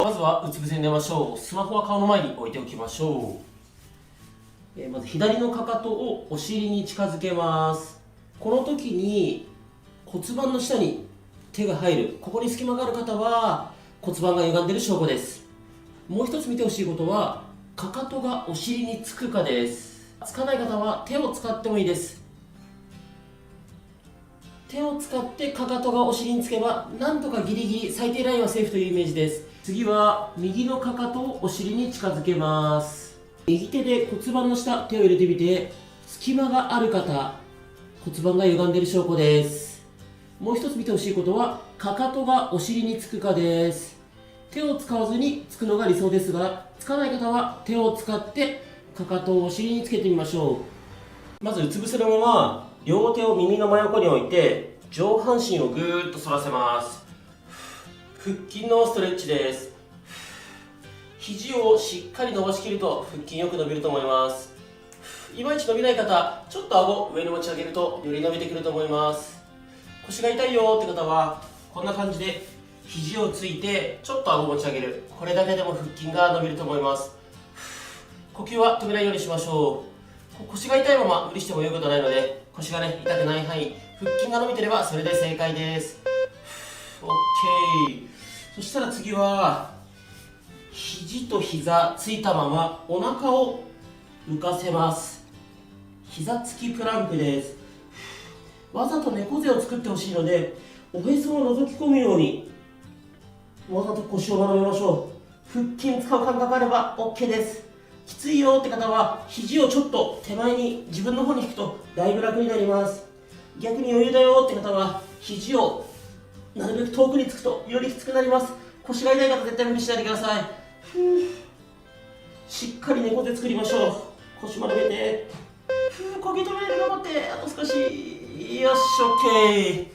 まずはうつ伏せに寝ましょう。スマホは顔の前に置いておきましょう。まず左のかかとをお尻に近づけます。この時に骨盤の下に手が入る、ここに隙間がある方は骨盤が歪んでいる証拠です。もう一つ見てほしいことは、かかとがお尻につくかです。つかない方は手を使ってもいいです。手を使ってかかとがお尻につけば、なんとかギリギリ最低ラインはセーフというイメージです。次は右のかかとをお尻に近づけます。右手で骨盤の下、手を入れてみて、隙間がある方、骨盤が歪んでいる証拠です。もう一つ見てほしいことは、かかとがお尻につくかです。手を使わずにつくのが理想ですが、つかない方は手を使ってかかとをお尻につけてみましょう。まずうつ伏せのまま両手を耳の真横に置いて上半身をぐーっと反らせます。腹筋のストレッチです。肘をしっかり伸ばしきると腹筋よく伸びると思います。いまいち伸びない方、ちょっと顎上に持ち上げるとより伸びてくると思います。腰が痛いよって方はこんな感じで肘をついてちょっと顎持ち上げる、これだけでも腹筋が伸びると思います。呼吸は止めないようにしましょう。腰が痛いまま無理しても良いことはないので、腰が痛くない範囲、腹筋が伸びてればそれで正解です。 OK。 そしたら次は肘と膝ついたままお腹を浮かせます。膝つきプランクです。わざと猫背を作ってほしいので、おへそを覗き込むようにわざと腰を丸めましょう。腹筋使う感覚あれば OK です。きついよって方は肘をちょっと手前に自分の方に引くとだいぶ楽になります。逆に余裕だよって方は肘をなるべく遠くにつくとよりきつくなります。腰が痛い方絶対無理しないでください。しっかり猫背作りましょう。腰丸めて呼吸止める、頑張って、あと少し。よし OK。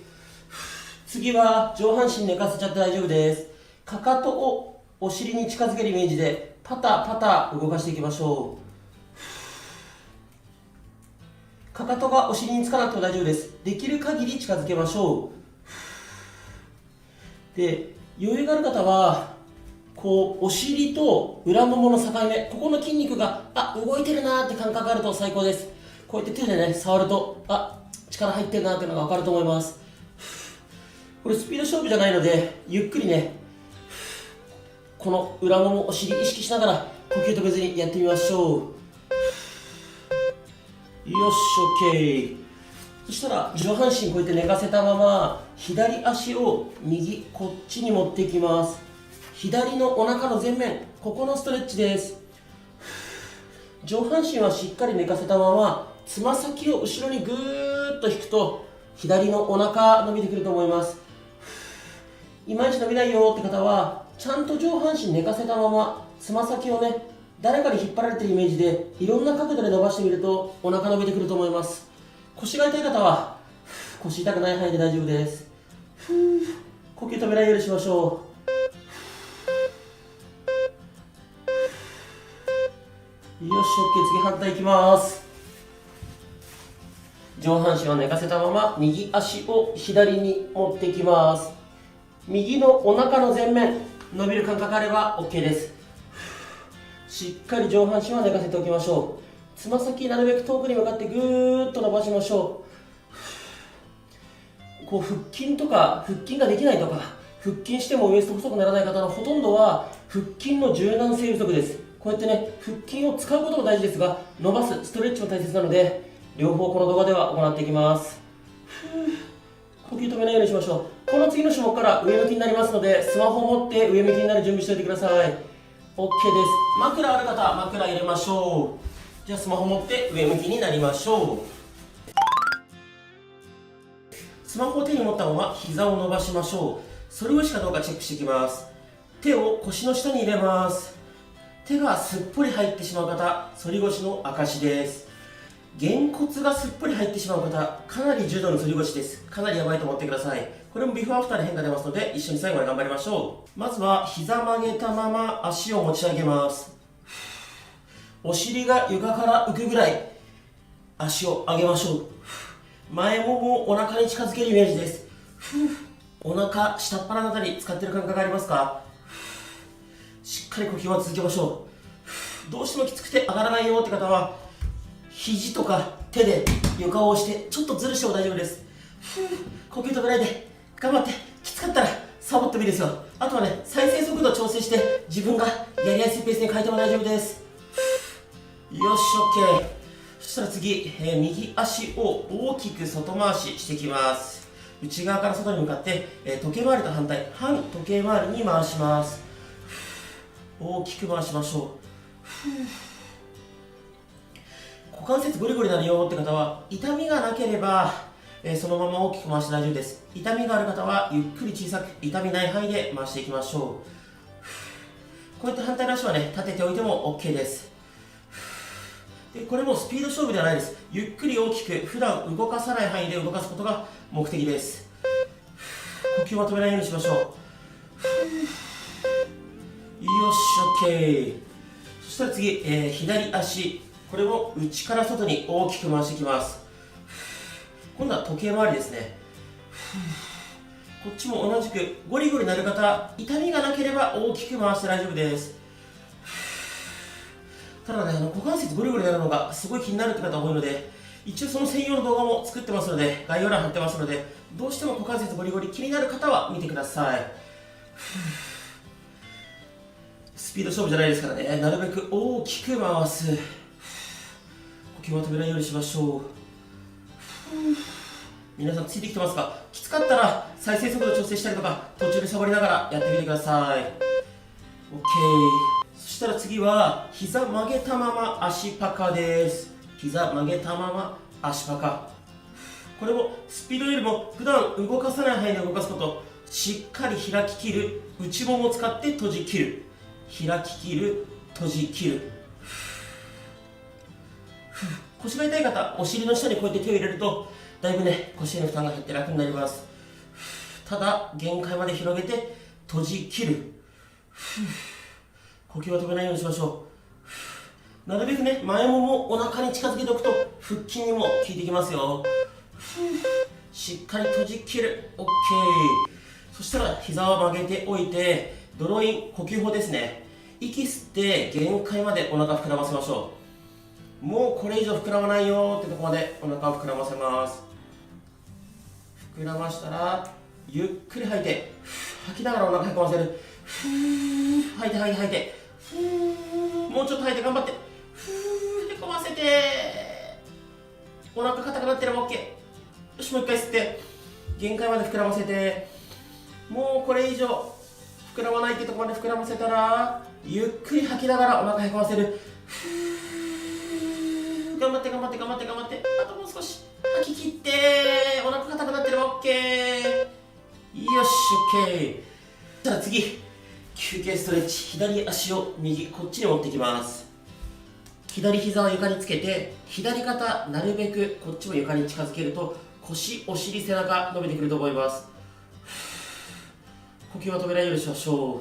次は上半身寝かせちゃって大丈夫です。かかとをお尻に近づけるイメージでパタパタ動かしていきましょう。かかとがお尻につかなくても大丈夫です。できる限り近づけましょう。で、余裕がある方はこうお尻と裏ももの境目、ここの筋肉が動いてるなーって感覚があると最高です。こうやって手でね触ると力入ってるなーっていうのが分かると思います。これスピード勝負じゃないのでゆっくりね、この裏ももお尻意識しながら呼吸止めずにやってみましょう。よし OK。 そしたら上半身こうやって寝かせたまま左足を右こっちに持っていきます。左のお腹の前面、ここのストレッチです。上半身はしっかり寝かせたままつま先を後ろにぐーっと引くと左のお腹伸びてくると思います。いまいち伸びないよって方はちゃんと上半身寝かせたままつま先をね誰かに引っ張られてるイメージでいろんな角度で伸ばしてみるとお腹伸びてくると思います。腰が痛い方は腰痛くない範囲で大丈夫です。呼吸止めないようにしましょう。よし OK。 次反対いきます。上半身は寝かせたまま右足を左に持っていきます。右のお腹の前面伸びる感覚あれば OK です。しっかり上半身は寝かせておきましょう。つま先なるべく遠くに向かってぐーっと伸ばしましょう。こう腹筋とか腹筋ができないとか腹筋してもウエスト細くならない方のほとんどは腹筋の柔軟性不足です。こうやってね腹筋を使うことも大事ですが、伸ばすストレッチも大切なので両方この動画では行っていきます。呼吸止めないようにしましょう。この次の種目から上向きになりますので、スマホを持って上向きになる準備しておいてください。 OK です。枕ある方枕入れましょう。じゃあスマホ持って上向きになりましょう。スマホを手に持ったまま膝を伸ばしましょう。反り腰かどうかチェックしていきます。手を腰の下に入れます。手がすっぽり入ってしまう方、反り腰の証です。げ骨がすっぽり入ってしまう方、かなり重度の反り腰です。かなりやばいと思ってください。これもビフォーアフターで変化出ますので、一緒に最後まで頑張りましょう。まずは膝曲げたまま足を持ち上げます。お尻が床から浮くぐらい足を上げましょう。前ももをお腹に近づけるイメージです。お腹下っ腹のあたり使ってる感覚ありますか？かり呼吸は続けましょう。どうしてもきつくて上がらないよって方は、肘とか手で床を押してちょっとずるしても大丈夫です。呼吸止めないで頑張って、きつかったらサボってもいいですよ。あとはね、再生速度を調整して自分がやりやすいペースに変えても大丈夫です。よし OK。 そしたら次、右足を大きく外回ししていきます。内側から外に向かって、時計回りと反対、反時計回りに回します。大きく回しましょう。股関節ゴリゴリになるよって方は、痛みがなければ、そのまま大きく回して大丈夫です。痛みがある方はゆっくり小さく、痛みない範囲で回していきましょう。こうやって反対の足はね、立てておいても OK です。でこれもスピード勝負ではないです。ゆっくり大きく普段動かさない範囲で動かすことが目的です。呼吸は止めないようにしましょう。よし OK。 そしたら次、左足、これも内から外に大きく回していきます。今度は時計回りですね。こっちも同じくゴリゴリなる方、痛みがなければ大きく回して大丈夫です。ただね、股関節ゴリゴリなるのがすごい気になるって方多いので、一応その専用の動画も作ってますので、概要欄貼ってますので、どうしても股関節ゴリゴリ気になる方は見てください。スピード勝負じゃないですからね、なるべく大きく回す。呼吸は止めないようにしましょう。皆さんついてきてますか？きつかったら再生速度調整したりとか、途中でサボりながらやってみてください。 OK。 そしたら次は膝曲げたまま足パカです。膝曲げたまま足パカ。これもスピードよりも普段動かさない範囲で動かすこと。しっかり開ききる、内ももを使って閉じきる、開ききる、閉じきる。腰が痛い方、お尻の下にこうやって手を入れるとだいぶね、腰への負担が減って楽になります。ただ限界まで広げて閉じきる。呼吸は止めないようにしましょう。なるべくね、前ももお腹に近づけておくと腹筋にも効いてきますよ。しっかり閉じきる。 OK。 そしたら膝を曲げておいて、ドローイン呼吸法ですね。息吸って限界までお腹膨らませましょう。もうこれ以上膨らまないよってところまでお腹を膨らませます。膨らましたらゆっくり吐いて、吐きながらお腹へこませる。吐いて吐いて吐いて、もうちょっと吐いて頑張って、へこませて、お腹硬くなってれば OK。 よし、もう一回吸って限界まで膨らませて、もうこれ以上膨らまないってところまで膨らませたらゆっくり吐きながらお腹へこませる。頑張って頑張って頑張って頑張って、あともう少し吐き切って、お腹硬くなってれば OK。 よし OK。 じゃあ次、休憩ストレッチ。左足を右こっちに持ってきます。左膝を床につけて、左肩なるべくこっちも床に近づけると腰、お尻、背中伸びてくると思います。呼吸は止めないようにしましょう。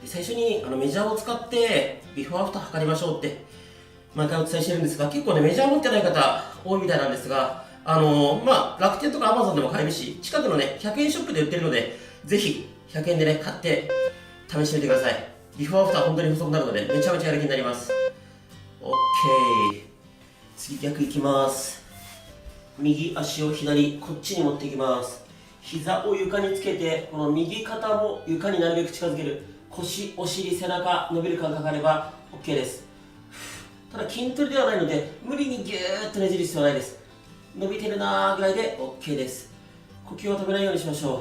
最初にメジャーを使ってビフォーアフター測りましょうって毎回お伝えしてるんですが、結構ねメジャー持ってない方多いみたいなんですが、楽天とかアマゾンでも買えるし、近くのね100円ショップで売ってるので、ぜひ100円でね買って試してみてください。ビフォーアフター本当に細くなるのでめちゃめちゃやる気になります。 OK。 次逆いきます。右足を左こっちに持っていきます。膝を床につけて、この右肩も床になるべく近づける。腰、お尻、背中伸びる感覚があれば OK です。ただ筋トレではないので無理にギューッとねじる必要はないです。伸びてるなーぐらいで OK です。呼吸を止めないようにしましょ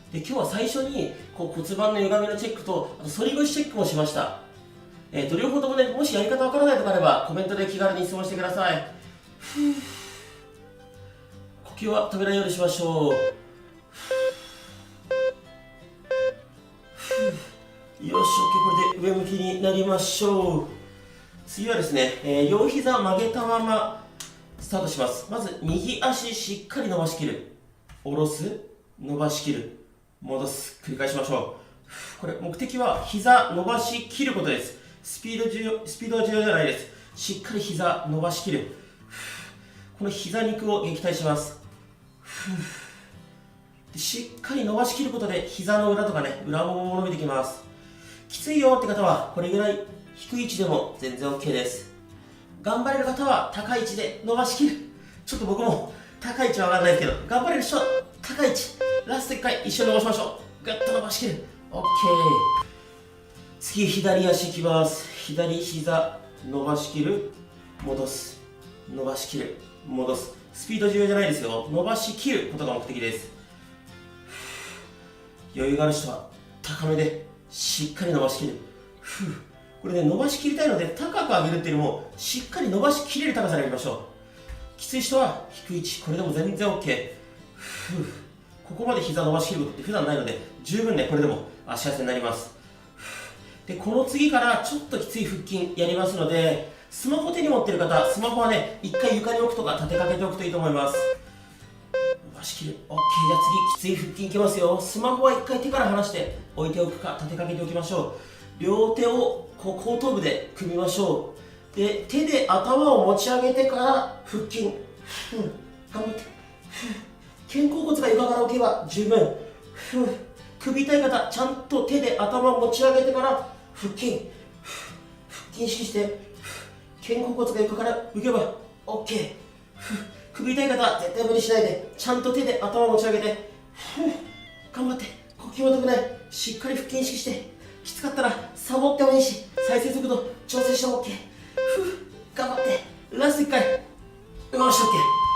う。で今日は最初に骨盤の歪みのチェックと、あと反り腰チェックもしました。両方ともね、もしやり方わからないとかあればコメントで気軽に質問してください。呼吸は止めないようにしましょう。よし OK。 これで上向きになりましょう。次はですね、両膝曲げたままスタートします。まず右足しっかり伸ばしきる、下ろす、伸ばしきる、戻す、繰り返しましょう。これ目的は膝伸ばしきることです。スピードは重要じゃないです。しっかり膝伸ばしきる。この膝肉を撃退します。しっかり伸ばしきることで膝の裏とかね、裏もも伸びてきます。きついよって方はこれぐらい低い位置でも全然 OK です。頑張れる方は高い位置で伸ばしきる。ちょっと僕も高い位置は上がらないですけど、頑張れる人は高い位置、ラスト1回一緒に伸ばしましょう。ぐっと伸ばしきる。 OK。 次左足いきます。左膝伸ばしきる、戻す、伸ばしきる、戻す。スピード重要じゃないですよ。伸ばしきることが目的です。余裕がある人は高めでしっかり伸ばしきる。これね、伸ばしきりたいので高く上げるっていうよりもしっかり伸ばしきれる高さでやりましょう。きつい人は低い位置、これでも全然 OK。 ここまで膝伸ばしきることって普段ないので十分ね、これでも足汗になります。でこの次からちょっときつい腹筋やりますので、スマホ手に持ってる方、スマホはね一回床に置くとか立てかけておくといいと思います。伸ばしきる。 OK。 じゃあ次きつい腹筋いきますよ。スマホは一回手から離して置いておくか立てかけておきましょう。両手を後頭部で組みましょう。で手で頭を持ち上げてから腹筋、頑張って。肩甲骨が床から置けば十分。首痛い方、ちゃんと手で頭を持ち上げてから腹筋、腹筋意識して肩甲骨が床から浮けば OK。 首痛い方、絶対無理しないで、ちゃんと手で頭を持ち上げて頑張って。呼吸も遠くない。しっかり腹筋意識して、きつかったらサボってもいいし再生速度調整しても OK。 頑張って。ラスト1回。よし OK。